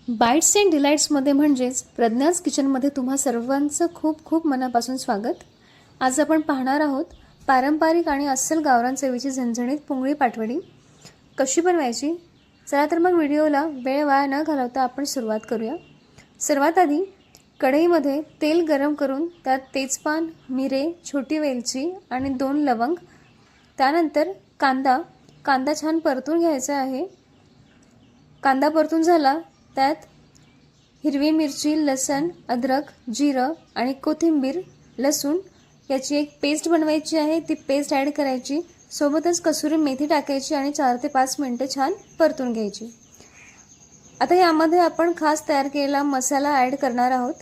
Bites and डिलाईट्समध्ये म्हणजेच प्रज्ञाज किचनमध्ये तुम्हा सर्वांचं खूप खूप मनापासून स्वागत। आज आपण पाहणार आहोत पारंपरिक आणि अस्सल गावरान चवीची झणझणीत पुंगळी पाटवडी कशी बनवायची। चला तर मग व्हिडिओला वेळ वाया न घालवता आपण सुरुवात करूया। सर्वात आधी कढईमध्ये तेल गरम करून त्यात तेजपान, मिरे, छोटी वेलची आणि 2 लवंग, त्यानंतर कांदा छान परतून घ्यायचा आहे। कांदा परतून झाला त्यात हिरवी मिरची, लसण, अद्रक, जिरं आणि कोथिंबीर, लसूण याची एक पेस्ट बनवायची आहे। ती पेस्ट ॲड करायची, सोबतच कसुरी मेथी टाकायची आणि 4 ते 5 मिनिटं छान परतून घ्यायची। आता यामध्ये आपण खास तयार केलेला मसाला ॲड करणार आहोत।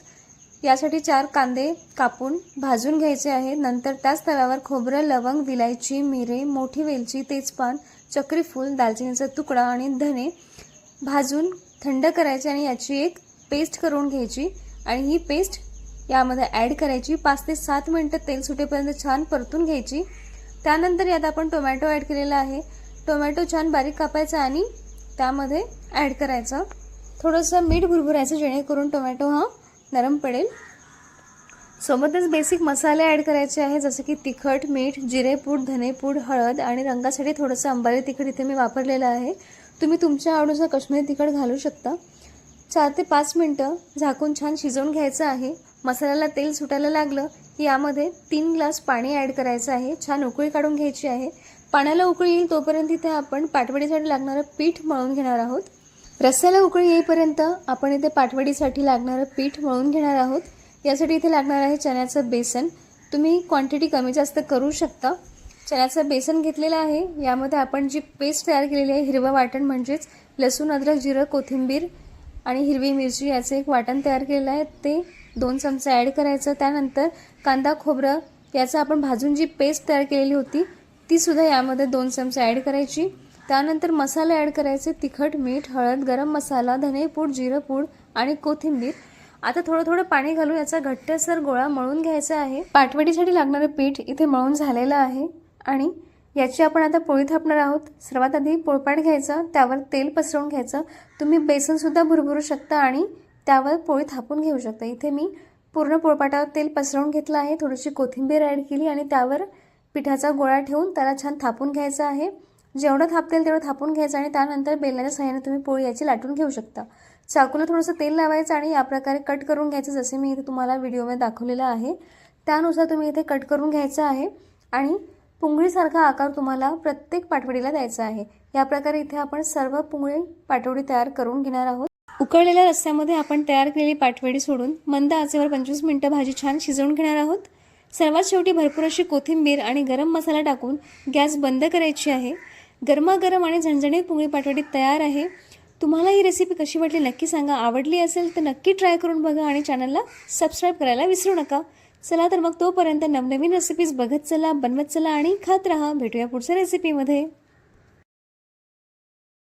यासाठी 4 कांदे कापून भाजून घ्यायचे आहेत। नंतर त्याच तव्यावर खोबरं, लवंग, विलायची, मिरे, मोठी वेलची, तेजपान, चक्रीफूल, दालचिनीचा तुकडा आणि धने भाजून थंड करायचे आणि याची एक पेस्ट करून घ्यायची आणि ही पेस्ट यामध्ये ॲड करायची। 5 ते 7 मिनिटं तेल सुटेपर्यंत छान परतून घ्यायची। त्यानंतर यात आपण टोमॅटो ॲड केलेला आहे। टोमॅटो छान बारीक कापायचा आणि त्यामध्ये ॲड करायचा। थोडंसं मीठ भुरभुरायचं जेणेकरून टोमॅटो हा नरम पडेल। सोबतच बेसिक मसाले ॲड करायचे आहे, जसे की तिखट, मीठ, जिरेपूड, धनेपूड, हळद आणि रंगासाठी थोडंसं अंबारी तिखट इथे मी वापरलेलं आहे। तुम्ही तुमच्या आवडीनुसार काश्मीरी तिखट घालू शकता। 4 ते 5 मिनिटं झाकून छान शिजवून घ्यायचं आहे। मसाल्याला तेल सुटायला लागलं की यामध्ये 3 ग्लास पाणी ॲड करायचं आहे। छान उकळी काढून घ्यायची आहे। पाण्याला उकळी येईल तोपर्यंत इथे आपण पाटवडीसाठी लागणारं पीठ मळून घेणार आहोत। रस्स्याला उकळी येईपर्यंत आपण इथे पाटवडीसाठी लागणारं पीठ मळून घेणार आहोत। यासाठी इथे लागणार आहे चण्याचं बेसन। तुम्ही क्वांटिटी कमी जास्त करू शकता। चण्याचं बेसन घेतलेलं आहे। यामध्ये आपण जी पेस्ट तयार केलेली आहे, हिरवं वाटण म्हणजेच लसूण, अद्रक, जिरं, कोथिंबीर आणि हिरवी मिरची याचं एक वाटण तयार केलेलं आहे, ते 2 चमचे ॲड करायचं। त्यानंतर कांदा, खोबरं याचं आपण भाजून जी पेस्ट तयार केलेली होती ती सुद्धा यामध्ये 2 चमचे ॲड करायची। त्यानंतर मसाले ॲड करायचे, तिखट, मीठ, हळद, गरम मसाला, धनेपूड, जिरंपूड आणि कोथिंबीर। आता थोडं पाणी घालून याचा घट्टसर गोळा मळून घ्यायचा आहे। पाटवडीसाठी लागणारं पीठ इथे मळून झालेलं आहे आणि याची आपण आता पोळी थापणार आहोत। सर्वात आधी पोळपाट घ्यायचा, त्यावर तेल पसरवून घ्यायचं। तुम्ही बेसन सुद्धा भुरभुरू शकता आणि त्यावर पोळी थापून घेऊ शकता। इथे मी पूर्ण पोळपाटावर तेल पसरवून घेतलं आहे, थोडीशी कोथिंबीर ॲड केली आणि त्यावर पिठाचा गोळा ठेवून त्याला छान थापून घ्यायचं आहे। जेवढं थापतेल तेवढं थापून घ्यायचं आणि त्यानंतर बेलण्याच्या सहाय्याने तुम्ही पोळी याची लाटून घेऊ शकता। चाकूला थोडंसं तेल लावायचं आणि या प्रकारे कट करून घ्यायचं, जसे मी इथे तुम्हाला व्हिडिओमध्ये दाखवलेलं आहे त्यानुसार तुम्ही इथे कट करून घ्यायचं आहे आणि पुंगळीसारखा आकार तुम्हाला प्रत्येक पाटवडीला द्यायचा आहे। या प्रकारे इथे आपण सर्व पुंगळी पाटवडी तयार करून घेणार आहोत। उकळलेल्या रस्स्यामध्ये आपण तयार केलेली पाटवडी सोडून मंद आचेवर 25 मिनिटं भाजी छान शिजवून घेणार आहोत। सर्वात शेवटी भरपूर अशी कोथिंबीर आणि गरम मसाला टाकून गॅस बंद करायची आहे। गरमागरम आणि झणझणीत पुंगळी पाटवडी तयार आहे। तुम्हाला ही रेसिपी कशी वाटली नक्की सांगा। आवडली असेल तर नक्की ट्राय करून बघा आणि चॅनलला सबस्क्राईब करायला विसरू नका। चला तर मग तोपर्यंत नवनवीन रेसिपीज बघत चला, बनवत चला आणि खात रहा। भेटूया पुढच्या रेसिपीमध्ये।